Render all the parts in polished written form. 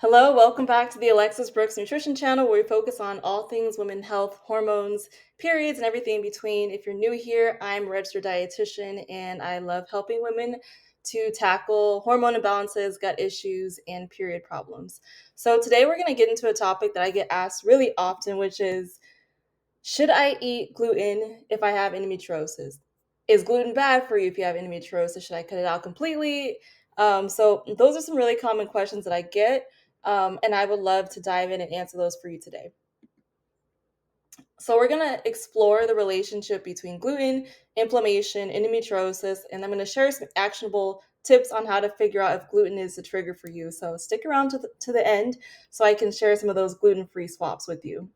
Hello, welcome back to the Alexis Brooks Nutrition Channel, where we focus on all things women health, hormones, periods, and everything in between. If you're new here, I'm a registered dietitian, and I love helping women to tackle hormone imbalances, gut issues, and period problems. So today we're going to get into a topic that I get asked really often, which is, should I eat gluten if I have endometriosis? Is gluten bad for you if you have endometriosis? Should I cut it out completely? So those are some really common questions that I get, and I would love to dive in and answer those for you today. So we're going to explore the relationship between gluten, inflammation, endometriosis, and I'm going to share some actionable tips on how to figure out if gluten is the trigger for you. So stick around to the end so I can share some of those gluten-free swaps with you.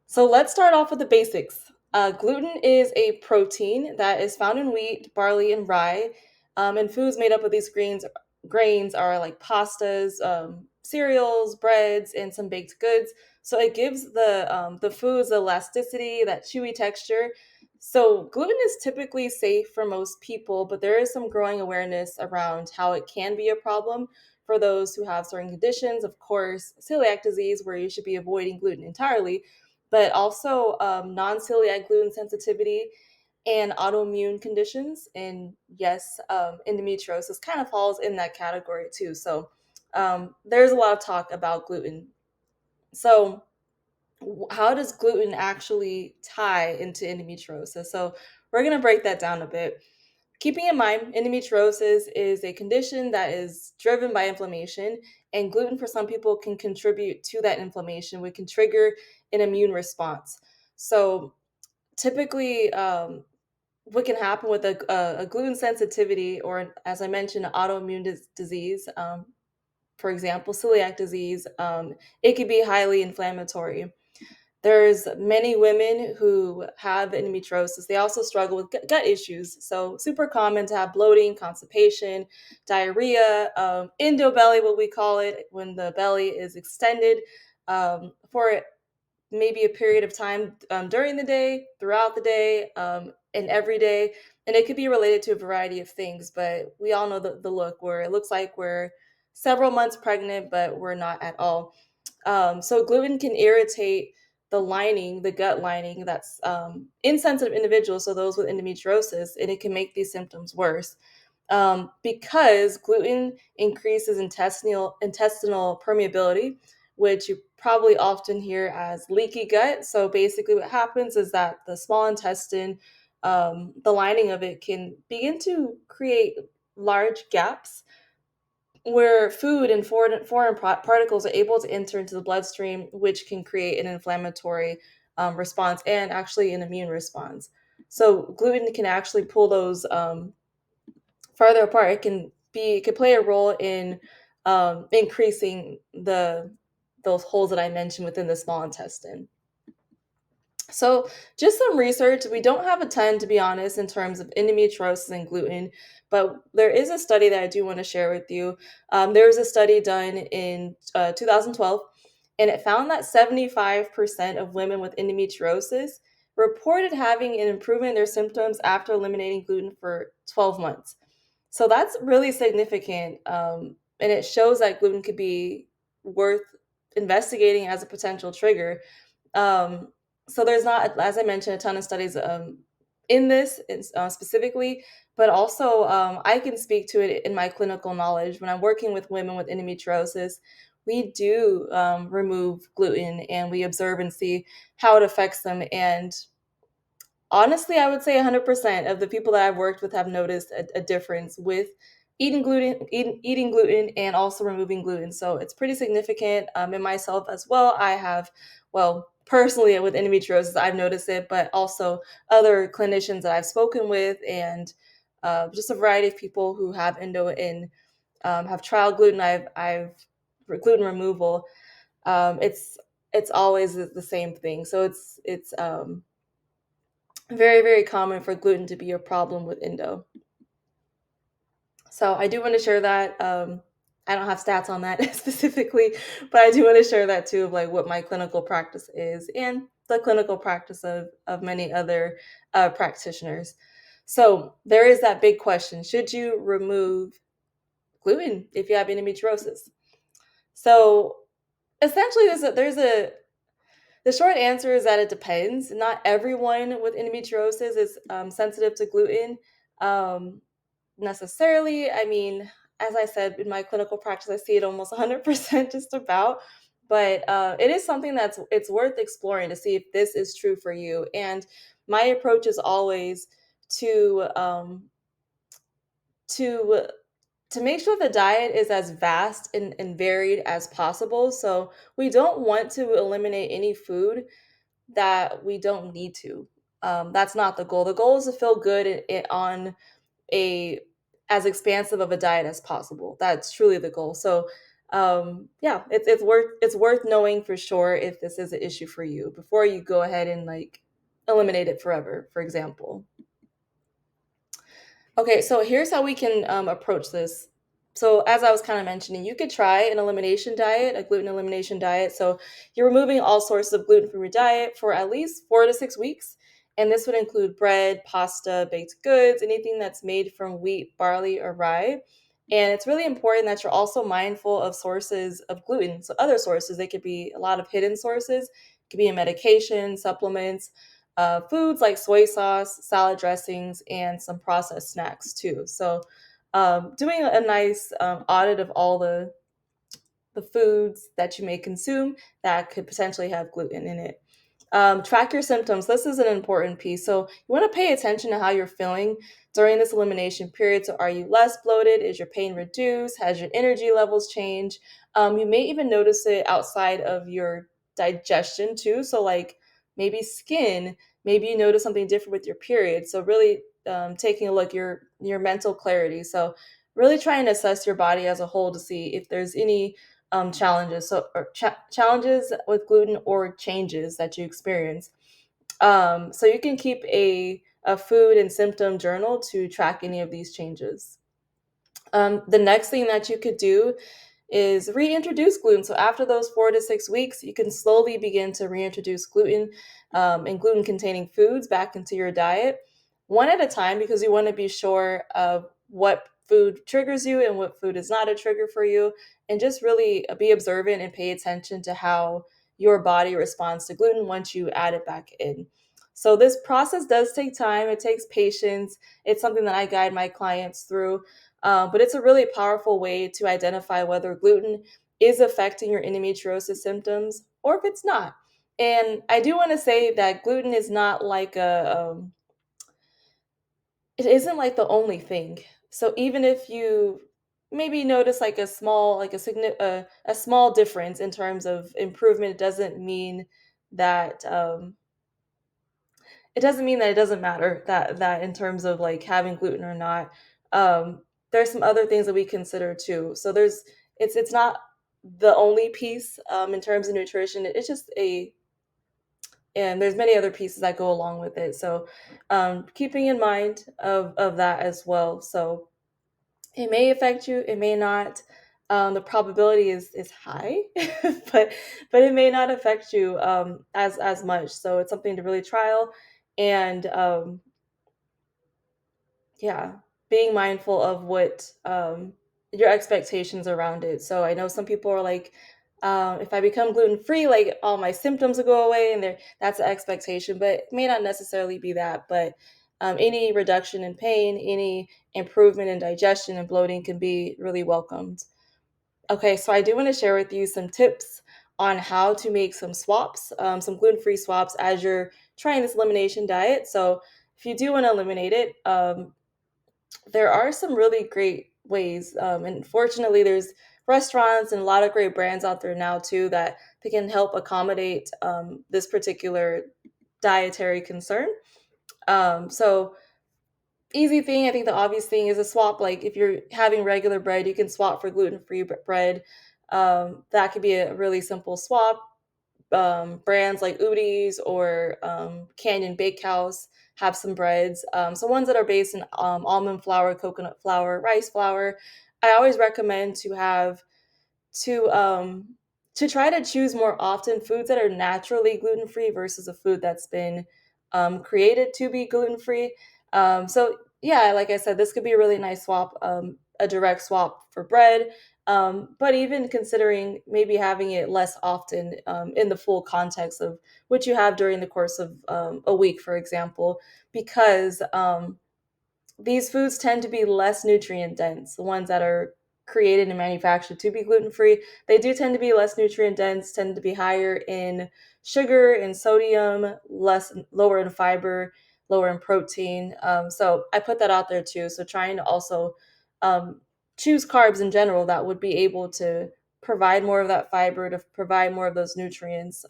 So let's start off with the basics. Gluten is a protein that is found in wheat, barley, and rye. And foods made up of these grains are like pastas, cereals, breads, and some baked goods. So it gives the foods the elasticity, that chewy texture. So gluten is typically safe for most people, but there is some growing awareness around how it can be a problem for those who have certain conditions. Of course, celiac disease, where you should be avoiding gluten entirely, but also non-celiac gluten sensitivity and autoimmune conditions. And yes, endometriosis kind of falls in that category too. So there's a lot of talk about gluten. So how does gluten actually tie into endometriosis? So we're going to break that down a bit. Keeping in mind, endometriosis is a condition that is driven by inflammation, and gluten for some people can contribute to that inflammation, which can trigger an immune response. So, typically, what can happen with a gluten sensitivity, or as I mentioned, an autoimmune disease, for example, celiac disease, it can be highly inflammatory. There's many women who have endometriosis. They also struggle with gut issues. So super common to have bloating, constipation, diarrhea, endobelly, what we call it, when the belly is extended for maybe a period of time during the day, throughout the day, and every day. And it could be related to a variety of things, but we all know the look where it looks like we're several months pregnant, but we're not at all. So gluten can irritate the lining, the gut lining that's in sensitive individuals, so those with endometriosis, and it can make these symptoms worse. Because gluten increases intestinal permeability, which you probably often hear as leaky gut. So basically, what happens is that the small intestine, the lining of it, can begin to create large gaps where food and foreign particles are able to enter into the bloodstream, which can create an inflammatory response and actually an immune response. So gluten can actually pull those farther apart. It could play a role in increasing those holes that I mentioned within the small intestine. So, just some research. We don't have a ton, to be honest, in terms of endometriosis and gluten, but there is a study that I do want to share with you. There was a study done in 2012, and it found that 75% of women with endometriosis reported having an improvement in their symptoms after eliminating gluten for 12 months. So that's really significant, and it shows that gluten could be worth investigating as a potential trigger. Um, so there's not, as I mentioned, a ton of studies in this specifically, but also I can speak to it in my clinical knowledge. When I'm working with women with endometriosis, we do remove gluten and we observe and see how it affects them. And honestly, I would say 100% of the people that I've worked with have noticed a difference with eating gluten and also removing gluten. So it's pretty significant. In myself as well, I have, well, personally with endometriosis, I've noticed it, but also other clinicians that I've spoken with, and just a variety of people who have endo and have trial gluten. I've gluten removal. It's always the same thing. So it's very, very common for gluten to be a problem with endo. So I do want to share that. I don't have stats on that specifically, but I do want to share that too, of like what my clinical practice is and the clinical practice of many other practitioners. So there is that big question: should you remove gluten if you have endometriosis? So essentially, the short answer is that it depends. Not everyone with endometriosis is sensitive to gluten um, necessarily. I mean, as I said, in my clinical practice, I see it almost 100% just about. But it is something it's worth exploring to see if this is true for you. And my approach is always to to to make sure the diet is as vast and varied as possible. So we don't want to eliminate any food that we don't need to. That's not the goal. The goal is to feel good on a as expansive of a diet as possible. That's truly the goal. So yeah, it's worth knowing for sure if this is an issue for you before you go ahead and like eliminate it forever, for example. Okay, so here's how we can approach this. So, as I was kind of mentioning, you could try an elimination diet, a gluten elimination diet. So, you're removing all sources of gluten from your diet for at least 4 to 6 weeks. And this would include bread, pasta, baked goods, anything that's made from wheat, barley, or rye. And it's really important that you're also mindful of sources of gluten. So, other sources, they could be a lot of hidden sources, it could be in medication, supplements, foods like soy sauce, salad dressings, and some processed snacks too. So, doing a nice audit of all the foods that you may consume that could potentially have gluten in it. Track your symptoms. This is an important piece. So, you want to pay attention to how you're feeling during this elimination period. So, are you less bloated? Is your pain reduced? Has your energy levels changed? You may even notice it outside of your digestion too. So, like maybe skin, maybe you notice something different with your period. So, really taking a look your mental clarity. So, really trying to assess your body as a whole to see if there's any challenges. So, or challenges with gluten or changes that you experience. So you can keep a food and symptom journal to track any of these changes. The next thing that you could do is reintroduce gluten. So after those 4 to 6 weeks, you can slowly begin to reintroduce gluten and gluten containing foods back into your diet, one at a time, because you want to be sure of what food triggers you and what food is not a trigger for you. And just really be observant and pay attention to how your body responds to gluten once you add it back in. So this process does take time, it takes patience. It's something that I guide my clients through, but it's a really powerful way to identify whether gluten is affecting your endometriosis symptoms or if it's not. And I do want to say that gluten is not like it isn't like the only thing. So even if you maybe notice like a small difference in terms of improvement, that um, it doesn't mean that it doesn't matter that in terms of like having gluten or not. There's some other things that we consider too. So it's not the only piece in terms of nutrition. It's just a and there's many other pieces that go along with it. So keeping in mind of that as well. So it may affect you, it may not. The probability is high, but it may not affect you as much. So it's something to really trial and yeah, being mindful of what your expectations around it. So I know some people are like, if I become gluten free, like all my symptoms will go away, and that's an expectation, but it may not necessarily be that. But any reduction in pain, any improvement in digestion and bloating can be really welcomed. Okay, so I do want to share with you some tips on how to make some swaps, some gluten free swaps as you're trying this elimination diet. So if you do want to eliminate it, there are some really great ways. And fortunately, there's restaurants and a lot of great brands out there now too that they can help accommodate this particular dietary concern. So easy thing, I think the obvious thing is a swap. Like if you're having regular bread, you can swap for gluten-free bread. That could be a really simple swap. Brands like Udi's or Canyon Bakehouse have some breads. So ones that are based in almond flour, coconut flour, rice flour. I always recommend to um, to try to choose more often foods that are naturally gluten free versus a food that's been created to be gluten free. So yeah, like I said, this could be a really nice swap. a direct swap for bread, but even considering maybe having it less often in the full context of what you have during the course of a week, for example, because these foods tend to be less nutrient dense. The ones that are created and manufactured to be gluten free, they do tend to be less nutrient dense, tend to be higher in sugar and sodium, less lower in fiber, lower in protein. So I put that out there too. So trying to also um, choose carbs in general that would be able to provide more of that fiber, to provide more of those nutrients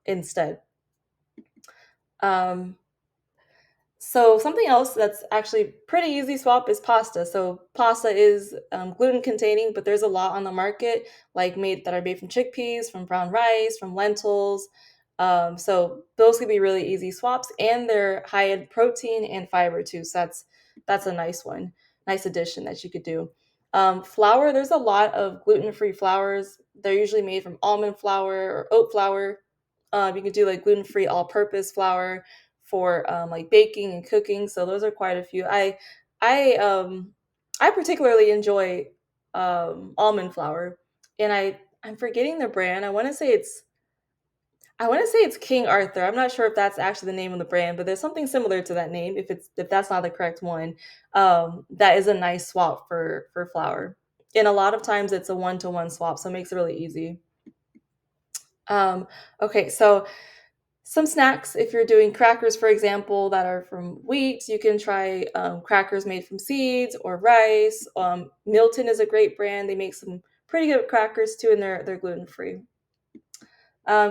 instead. Um, So something else that's actually pretty easy swap is pasta. So pasta is gluten containing, but there's a lot on the market like made that are made from chickpeas, from brown rice, from lentils. So those could be really easy swaps, and they're high in protein and fiber too. So that's a nice one, nice addition that you could do. Flour, there's a lot of gluten-free flours. They're usually made from almond flour or oat flour. You can do like gluten-free all-purpose flour for like baking and cooking. So those are quite a few. I I particularly enjoy almond flour, and I'm forgetting the brand. I want to say it's King Arthur. I'm not sure if that's actually the name of the brand, but there's something similar to that name. If that's not the correct one, that is a nice swap for flour. And a lot of times it's a one-to-one swap, so it makes it really easy. Um, okay, so some snacks, if you're doing crackers, for example, that are from wheat, you can try crackers made from seeds or rice. Milton is a great brand. They make some pretty good crackers too, and they're gluten free.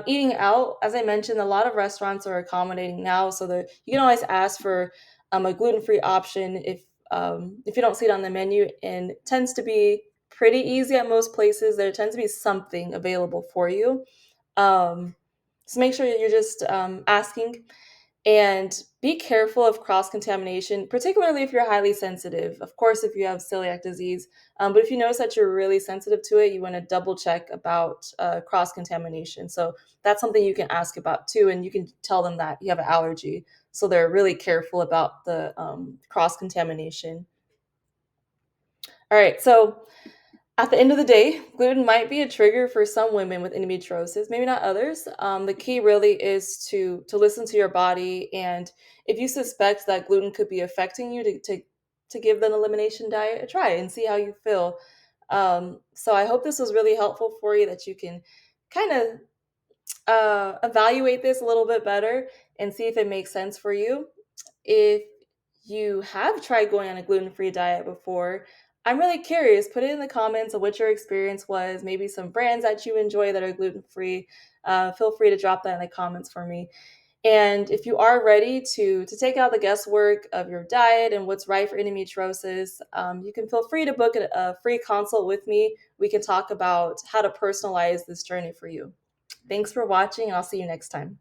Eating out, as I mentioned, a lot of restaurants are accommodating now, so that you can always ask for a gluten free option if you don't see it on the menu, and it tends to be pretty easy at most places. There tends to be something available for you. Um, so make sure that you're just asking, and be careful of cross contamination, particularly if you're highly sensitive. Of course, if you have celiac disease, but if you notice that you're really sensitive to it, you want to double check about cross contamination. So that's something you can ask about too, and you can tell them that you have an allergy. So they're really careful about the cross contamination. All right, so at the end of the day, gluten might be a trigger for some women with endometriosis, maybe not others. The key really is to listen to your body, and if you suspect that gluten could be affecting you, to give an elimination diet a try and see how you feel. So I hope this was really helpful for you, that you can kind of evaluate this a little bit better and see if it makes sense for you. If you have tried going on a gluten-free diet before, I'm really curious. Put it in the comments of what your experience was, maybe some brands that you enjoy that are gluten-free. Feel free to drop that in the comments for me. And if you are ready to take out the guesswork of your diet and what's right for endometriosis, you can feel free to book a free consult with me. We can talk about how to personalize this journey for you. Thanks for watching, and I'll see you next time.